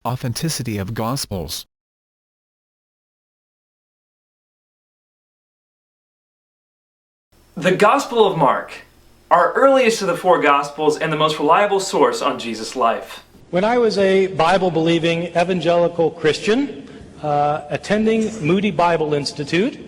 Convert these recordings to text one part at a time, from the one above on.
Authenticity of Gospels. The Gospel of Mark, our earliest of the four Gospels and the most reliable source on Jesus' life. When I was a Bible-believing evangelical Christian, attending Moody Bible Institute,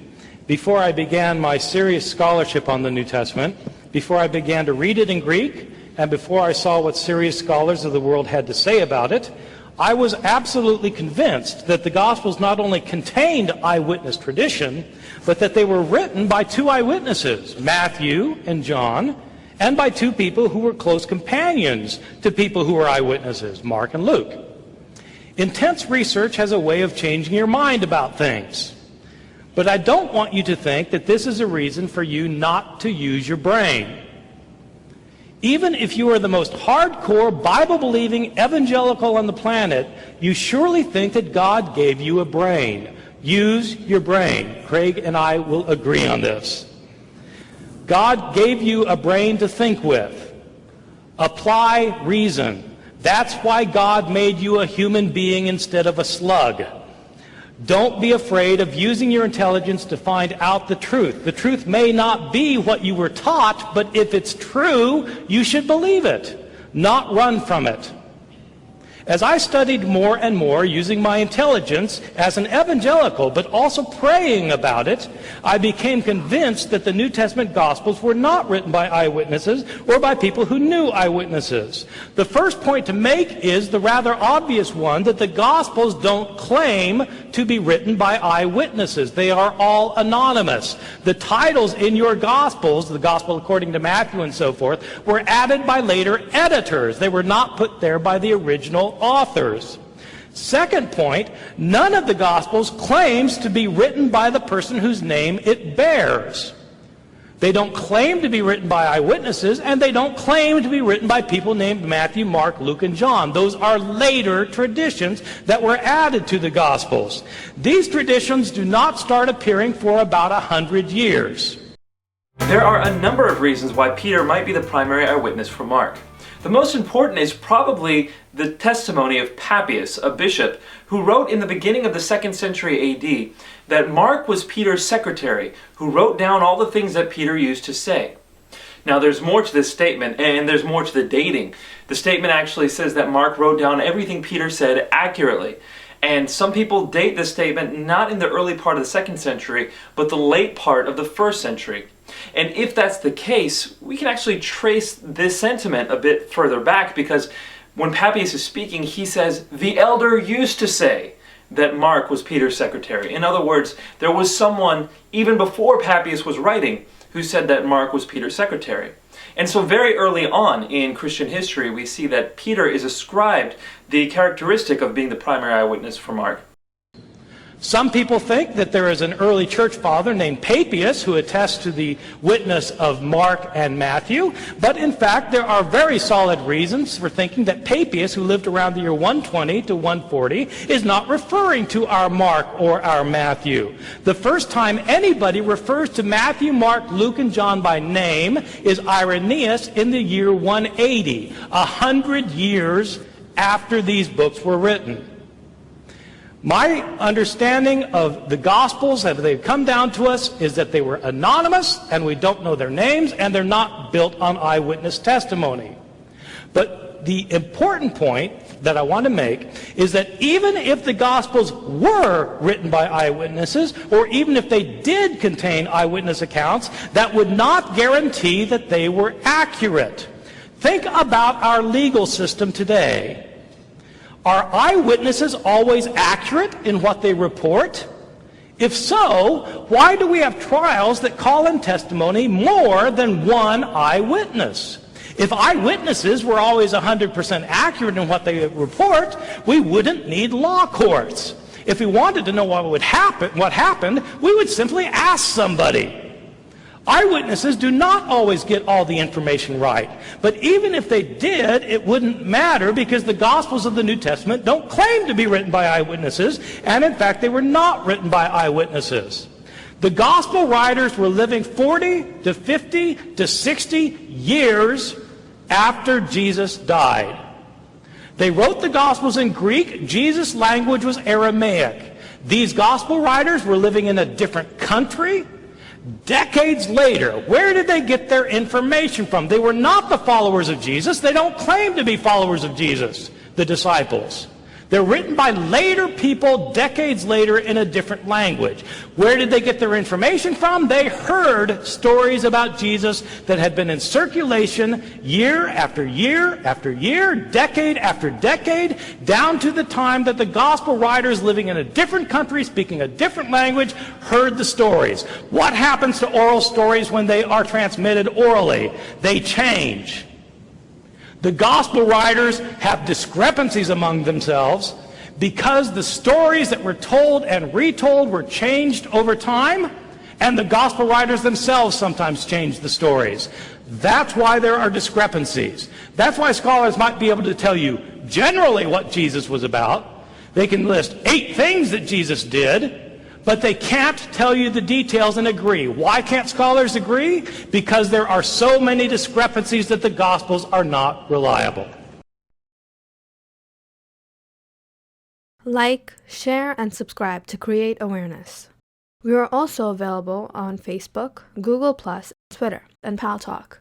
before I began my serious scholarship on the New Testament, before I began to read it in Greek, and before I saw what serious scholars of the world had to say about it, I was absolutely convinced that the Gospels not only contained eyewitness tradition, but that they were written by two eyewitnesses, Matthew and John, and by two people who were close companions to people who were eyewitnesses, Mark and Luke. Intense research has a way of changing your mind about things. But I don't want you to think that this is a reason for you not to use your brain. Even if you are the most hardcore, Bible-believing evangelical on the planet, you surely think that God gave you a brain. Use your brain. Craig and I will agree on this. God gave you a brain to think with. Apply reason. That's why God made you a human being instead of a slug. Don't be afraid of using your intelligence to find out the truth. The truth may not be what you were taught, but if it's true, you should believe it, not run from it. As I studied more and more using my intelligence as an evangelical, but also praying about it, I became convinced that the New Testament Gospels were not written by eyewitnesses or by people who knew eyewitnesses. The first point to make is the rather obvious one that the Gospels don't claim to be written by eyewitnesses. They are all anonymous. The titles in your Gospels, the Gospel according to Matthew and so forth, were added by later editors. They were not put there by the original authors. Second point, none of the Gospels claims to be written by the person whose name it bears. They don't claim to be written by eyewitnesses, and they don't claim to be written by people named Matthew, Mark, Luke, and John. Those are later traditions that were added to the Gospels. These traditions do not start appearing for about 100 years. There are a number of reasons why Peter might be the primary eyewitness for Mark. The most important is probably the testimony of Papias, a bishop, who wrote in the beginning of the 2nd century AD that Mark was Peter's secretary, who wrote down all the things that Peter used to say. Now there's more to this statement, and there's more to the dating. The statement actually says that Mark wrote down everything Peter said accurately. And some people date this statement not in the early part of the 2nd century, but the late part of the 1st century. And if that's the case, we can actually trace this sentiment a bit further back, because when Papias is speaking, he says, "The elder used to say that Mark was Peter's secretary." In other words, there was someone, even before Papias was writing, who said that Mark was Peter's secretary. And so very early on in Christian history, we see that Peter is ascribed the characteristic of being the primary eyewitness for Mark. Some people think that there is an early church father named Papias who attests to the witness of Mark and Matthew, but in fact there are very solid reasons for thinking that Papias, who lived around the year 120 to 140, is not referring to our Mark or our Matthew. The first time anybody refers to Matthew, Mark, Luke, and John by name is Irenaeus in the year 180, 100 years after these books were written. My understanding of the Gospels, as they've come down to us, is that they were anonymous, and we don't know their names, and they're not built on eyewitness testimony. But the important point that I want to make is that even if the Gospels were written by eyewitnesses, or even if they did contain eyewitness accounts, that would not guarantee that they were accurate. Think about our legal system today. Are eyewitnesses always accurate in what they report? If so, why do we have trials that call in testimony more than one eyewitness? If eyewitnesses were always 100% accurate in what they report, we wouldn't need law courts. If we wanted to know what happened, we would simply ask somebody. Eyewitnesses do not always get all the information right. But even if they did, it wouldn't matter, because the Gospels of the New Testament don't claim to be written by eyewitnesses, and in fact they were not written by eyewitnesses. The Gospel writers were living 40 to 50 to 60 years after Jesus died. They wrote the Gospels in Greek. Jesus' language was Aramaic. These Gospel writers were living in a different country. Decades later, where did they get their information from? They were not the followers of Jesus. They don't claim to be followers of Jesus, the disciples. They're written by later people, decades later, in a different language. Where did they get their information from? They heard stories about Jesus that had been in circulation year after year after year, decade after decade, down to the time that the gospel writers living in a different country, speaking a different language, heard the stories. What happens to oral stories when they are transmitted orally? They change. The gospel writers have discrepancies among themselves because the stories that were told and retold were changed over time, and the gospel writers themselves sometimes changed the stories. That's why there are discrepancies. That's why scholars might be able to tell you generally what Jesus was about. They can list 8 things that Jesus did, but they can't tell you the details and agree. Why can't scholars agree? Because there are so many discrepancies that the Gospels are not reliable. Like, share, and subscribe to create awareness. We are also available on Facebook, Google+, Twitter, and Pal Talk.